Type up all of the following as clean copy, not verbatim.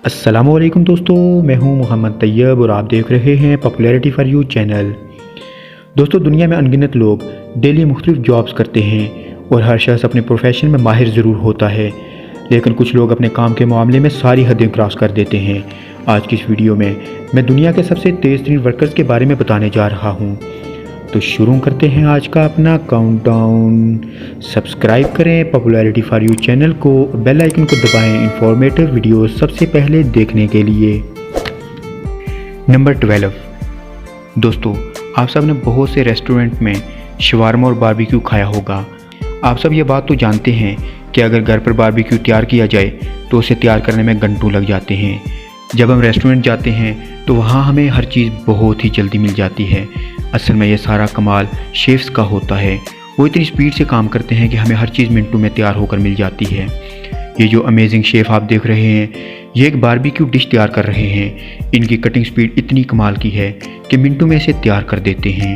अस्सलामुअलैकुम दोस्तों, मैं हूं मोहम्मद तैयब और आप देख रहे हैं पॉपुलैरिटी फॉर यू चैनल। दोस्तों, दुनिया में अनगिनत लोग डेली मुख्तलिफ जॉब्स करते हैं और हर शख्स अपने प्रोफेशन में माहिर ज़रूर होता है, लेकिन कुछ लोग अपने काम के मामले में सारी हदें क्रॉस कर देते हैं। आज की इस वीडियो में मैं दुनिया के सबसे तेज़ तरीन वर्कर्स के बारे में बताने जा रहा हूँ। तो शुरू करते हैं आज का अपना काउंटडाउन। सब्सक्राइब करें पॉपुलैरिटी फॉर यू चैनल को, बेल आइकन को दबाएं इंफॉर्मेटिव वीडियो सबसे पहले देखने के लिए। नंबर 12। दोस्तों, आप सब ने बहुत से रेस्टोरेंट में शवारमा और बारबेक्यू खाया होगा। आप सब ये बात तो जानते हैं कि अगर घर पर बारबेक्यू तैयार किया जाए तो उसे तैयार करने में घंटों लग जाते हैं। जब हम रेस्टोरेंट जाते हैं तो वहाँ हमें हर चीज़ बहुत ही जल्दी मिल जाती है। असल में ये सारा कमाल शेफ्स का होता है। वो इतनी स्पीड से काम करते हैं कि हमें हर चीज़ मिनटों में तैयार होकर मिल जाती है। ये जो अमेजिंग शेफ़ आप देख रहे हैं, ये एक बारबेक्यू डिश तैयार कर रहे हैं। इनकी कटिंग स्पीड इतनी कमाल की है कि मिनटों में इसे तैयार कर देते हैं।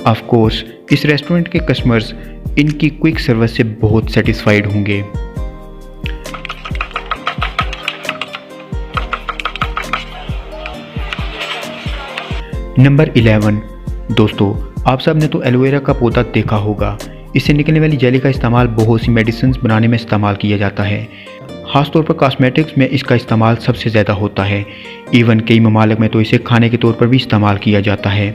ऑफ कोर्स इस रेस्टोरेंट के कस्टमर्स इनकी क्विक सर्विस से बहुत सेटिस्फाइड होंगे। नंबर 11। दोस्तों, आप सब ने तो एलोवेरा का पौधा देखा होगा। इससे निकलने वाली जेली का इस्तेमाल बहुत सी मेडिसिन बनाने में इस्तेमाल किया जाता है। ख़ासतौर पर कॉस्मेटिक्स में इसका इस्तेमाल सबसे ज़्यादा होता है। इवन कई ममालिक में तो इसे खाने के तौर पर भी इस्तेमाल किया जाता है।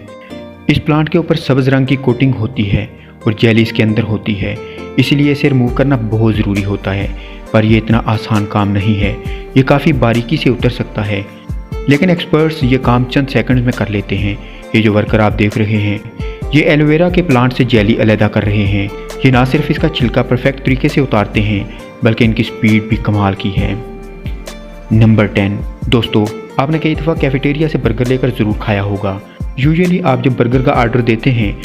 इस प्लांट के ऊपर सब्ज़ रंग की कोटिंग होती है और जेली इसके अंदर होती है, इसीलिए इसे रिमूव करना बहुत ज़रूरी होता है। पर यह इतना आसान काम नहीं है, ये काफ़ी बारीकी से उतर सकता है, लेकिन एक्सपर्ट्स ये काम चंद सेकंड्स में कर लेते हैं। ये जो वर्कर आप देख रहे हैं, ये एलोवेरा के प्लांट से जेली अलहदा कर रहे हैं। ये ना सिर्फ इसका छिलका परफेक्ट तरीके से उतारते हैं, बल्कि इनकी स्पीड भी कमाल की है। नंबर 10। दोस्तों, आपने कई दफ़ा कैफेटेरिया से बर्गर लेकर ज़रूर खाया होगा। यूजुअली आप जब बर्गर का आर्डर देते हैं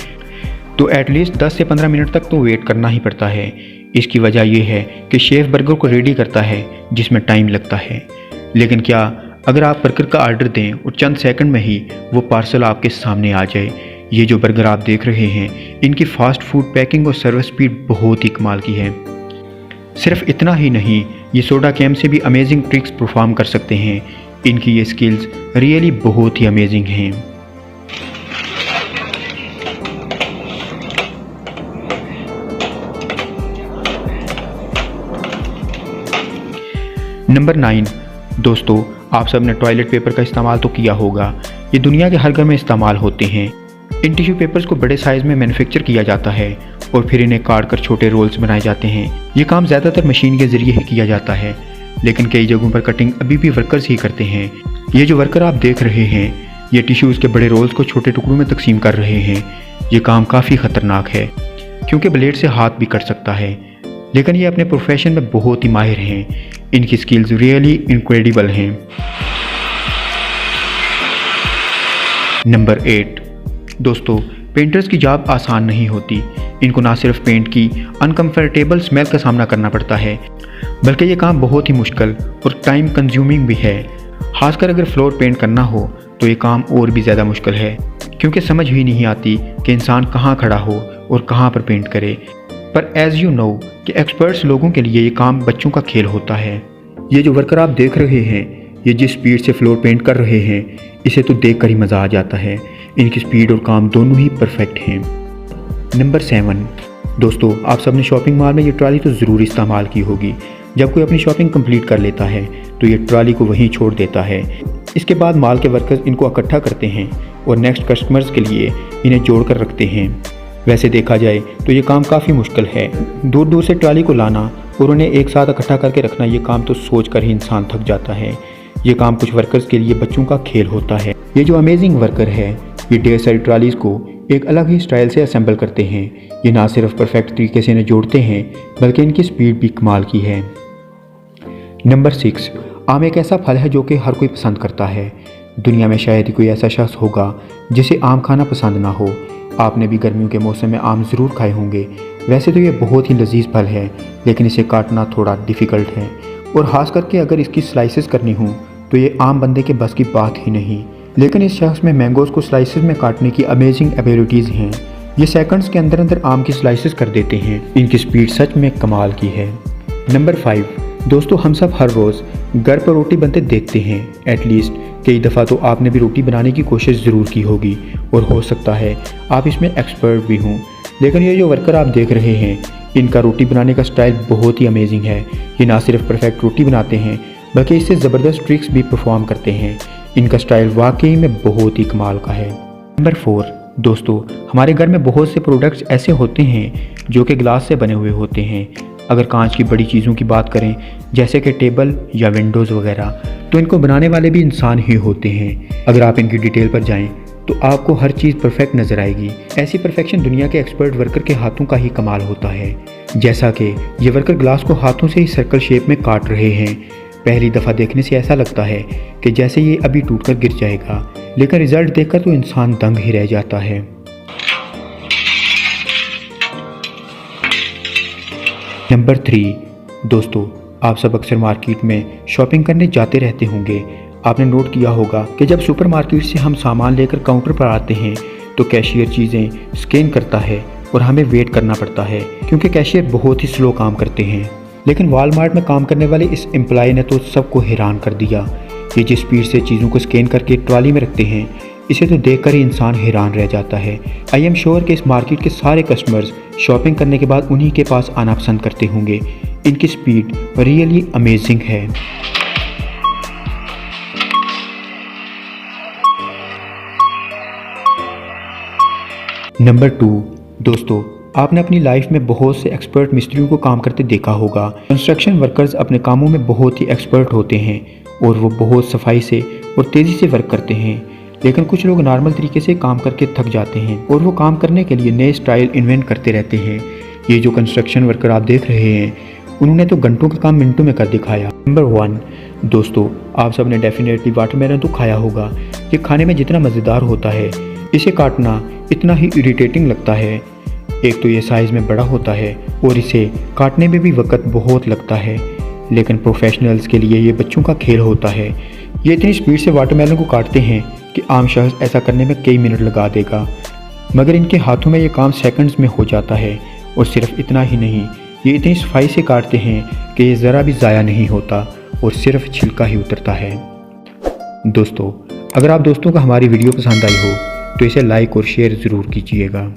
तो एटलीस्ट 10 से 15 मिनट तक तो वेट करना ही पड़ता है। इसकी वजह यह है कि शेफ़ बर्गर को रेडी करता है, जिसमें टाइम लगता है। लेकिन क्या अगर आप बर्गर का आर्डर दें और चंद सेकंड में ही वो पार्सल आपके सामने आ जाए। ये जो बर्गर आप देख रहे हैं, इनकी फास्ट फूड पैकिंग और सर्विस स्पीड बहुत ही कमाल की है। सिर्फ इतना ही नहीं, ये सोडा कैम से भी अमेजिंग ट्रिक्स परफॉर्म कर सकते हैं। इनकी ये स्किल्स रियली बहुत ही अमेजिंग हैं। नंबर 9। दोस्तों, आप सब ने टॉयलेट पेपर का इस्तेमाल तो किया होगा। ये दुनिया के हर घर में इस्तेमाल होते हैं। इन टिश्यू पेपर्स को बड़े साइज़ में मैन्युफैक्चर किया जाता है और फिर इन्हें काट कर छोटे रोल्स बनाए जाते हैं। ये काम ज़्यादातर मशीन के ज़रिए ही किया जाता है, लेकिन कई जगहों पर कटिंग अभी भी वर्कर्स ही करते हैं। ये जो वर्कर आप देख रहे हैं, ये टिश्यूज़ के बड़े रोल्स को छोटे टुकड़ों में तकसीम कर रहे हैं। ये काम काफ़ी ख़तरनाक है क्योंकि ब्लेड से हाथ भी कट सकता है, लेकिन ये अपने प्रोफेशन में बहुत ही माहिर हैं। इनकी स्किल्स रियली इनक्रेडिबल हैं। नंबर 8। दोस्तों, पेंटर्स की जॉब आसान नहीं होती। इनको ना सिर्फ पेंट की अनकंफर्टेबल स्मेल का सामना करना पड़ता है, बल्कि ये काम बहुत ही मुश्किल और टाइम कंज्यूमिंग भी है। खासकर अगर फ्लोर पेंट करना हो तो ये काम और भी ज़्यादा मुश्किल है, क्योंकि समझ ही नहीं आती कि इंसान कहाँ खड़ा हो और कहाँ पर पेंट करे। पर एज़ यू नो कि एक्सपर्ट्स लोगों के लिए ये काम बच्चों का खेल होता है। ये जो वर्कर आप देख रहे हैं, ये जिस स्पीड से फ्लोर पेंट कर रहे हैं, इसे तो देखकर ही मज़ा आ जाता है। इनकी स्पीड और काम दोनों ही परफेक्ट हैं। नंबर 7। दोस्तों, आप सब ने शॉपिंग मॉल में ये ट्रॉली तो ज़रूर इस्तेमाल की होगी। जब कोई अपनी शॉपिंग कंप्लीट कर लेता है तो ये ट्रॉली को वहीं छोड़ देता है। इसके बाद मॉल के वर्कर्स इनको इकट्ठा करते हैं और नेक्स्ट कस्टमर्स के लिए इन्हें जोड़ कर रखते हैं। वैसे देखा जाए तो ये काम काफ़ी मुश्किल है। दूर दूर से ट्रॉली को लाना और उन्हें एक साथ इकट्ठा करके रखना, ये काम तो सोच कर ही इंसान थक जाता है। ये काम कुछ वर्कर्स के लिए बच्चों का खेल होता है। ये जो अमेजिंग वर्कर है, ये ढेर सारी ट्रॉलीज़ को एक अलग ही स्टाइल से असेंबल करते हैं। ये ना सिर्फ परफेक्ट तरीके से इन्हें जोड़ते हैं, बल्कि इनकी स्पीड भी कमाल की है। नंबर 6। आम एक ऐसा फल है जो कि हर कोई पसंद करता है। दुनिया में शायद ही कोई ऐसा शख्स होगा जिसे आम खाना पसंद ना हो। आपने भी गर्मियों के मौसम में आम ज़रूर खाए होंगे। वैसे तो ये बहुत ही लजीज फल है, लेकिन इसे काटना थोड़ा डिफ़िकल्ट है, और ख़ास करके अगर इसकी स्लाइसेस करनी हो तो ये आम बंदे के बस की बात ही नहीं। लेकिन इस शख्स में मैंगोज़ को स्लाइसेस में काटने की अमेजिंग एबिलिटीज़ हैं। ये सेकंड्स के अंदर अंदर आम की स्लाइसेस कर देते हैं। इनकी स्पीड सच में कमाल की है। नंबर 5। दोस्तों हम सब हर रोज़ घर पर रोटी बनते देखते हैं। एटलीस्ट कई दफ़ा तो आपने भी रोटी बनाने की कोशिश ज़रूर की होगी और हो सकता है आप इसमें एक्सपर्ट भी हों। लेकिन ये जो वर्कर आप देख रहे हैं, इनका रोटी बनाने का स्टाइल बहुत ही अमेजिंग है। ये ना सिर्फ परफेक्ट रोटी बनाते हैं बल्कि इससे ज़बरदस्त ट्रिक्स भी परफॉर्म करते हैं। इनका स्टाइल वाकई में बहुत ही कमाल का है। नंबर 4 दोस्तों, हमारे घर में बहुत से प्रोडक्ट्स ऐसे होते हैं जो कि ग्लास से बने हुए होते हैं। अगर कांच की बड़ी चीज़ों की बात करें जैसे कि टेबल या विंडोज़ वगैरह, तो इनको बनाने वाले भी इंसान ही होते हैं। अगर आप इनकी डिटेल पर जाएं तो आपको हर चीज़ परफेक्ट नज़र आएगी। ऐसी परफेक्शन दुनिया के एक्सपर्ट वर्कर के हाथों का ही कमाल होता है। जैसा कि ये वर्कर ग्लास को हाथों से ही सर्कल शेप में काट रहे हैं। पहली दफ़ा देखने से ऐसा लगता है कि जैसे ये अभी टूटकर गिर जाएगा, लेकिन रिजल्ट देखकर तो इंसान दंग ही रह जाता है। नंबर 3 दोस्तों, आप सब अक्सर मार्केट में शॉपिंग करने जाते रहते होंगे। आपने नोट किया होगा कि जब सुपरमार्केट से हम सामान लेकर काउंटर पर आते हैं तो कैशियर चीज़ें स्कैन करता है और हमें वेट करना पड़ता है क्योंकि कैशियर बहुत ही स्लो काम करते हैं। लेकिन वॉलमार्ट में काम करने वाले इस एम्प्लॉय ने तो सबको हैरान कर दिया। ये जिस स्पीड से चीज़ों को स्कैन करके ट्रॉली में रखते हैं, इसे तो देखकर ही इंसान हैरान रह जाता है। आई एम श्योर कि इस मार्केट के सारे कस्टमर्स शॉपिंग करने के बाद उन्हीं के पास आना पसंद करते होंगे। इनकी स्पीड रियली अमेजिंग है। नंबर 2 दोस्तों, आपने अपनी लाइफ में बहुत से एक्सपर्ट मिस्त्रियों को काम करते देखा होगा। कंस्ट्रक्शन वर्कर्स अपने कामों में बहुत ही एक्सपर्ट होते हैं और वो बहुत सफाई से और तेज़ी से वर्क करते हैं। लेकिन कुछ लोग नॉर्मल तरीके से काम करके थक जाते हैं और वो काम करने के लिए नए स्टाइल इन्वेंट करते रहते हैं। ये जो कंस्ट्रक्शन वर्कर आप देख रहे हैं, उन्होंने तो घंटों का काम मिनटों में कर दिखाया। नंबर 1 दोस्तों, आप सब ने डेफिनेटली वाटरमेलन तो खाया होगा। ये खाने में जितना मज़ेदार होता है, इसे काटना इतना ही इरिटेटिंग लगता है। एक तो ये साइज़ में बड़ा होता है और इसे काटने में भी वक्त बहुत लगता है। लेकिन प्रोफेशनल्स के लिए ये बच्चों का खेल होता है। ये इतनी स्पीड से वाटरमेलन को काटते हैं कि आम शख्स ऐसा करने में कई मिनट लगा देगा, मगर इनके हाथों में ये काम सेकंड्स में हो जाता है। और सिर्फ इतना ही नहीं, ये इतनी सफाई से काटते हैं कि ये ज़रा भी ज़ाया नहीं होता और सिर्फ छिलका ही उतरता है। दोस्तों, अगर आप दोस्तों को हमारी वीडियो पसंद आई हो तो इसे लाइक और शेयर ज़रूर कीजिएगा।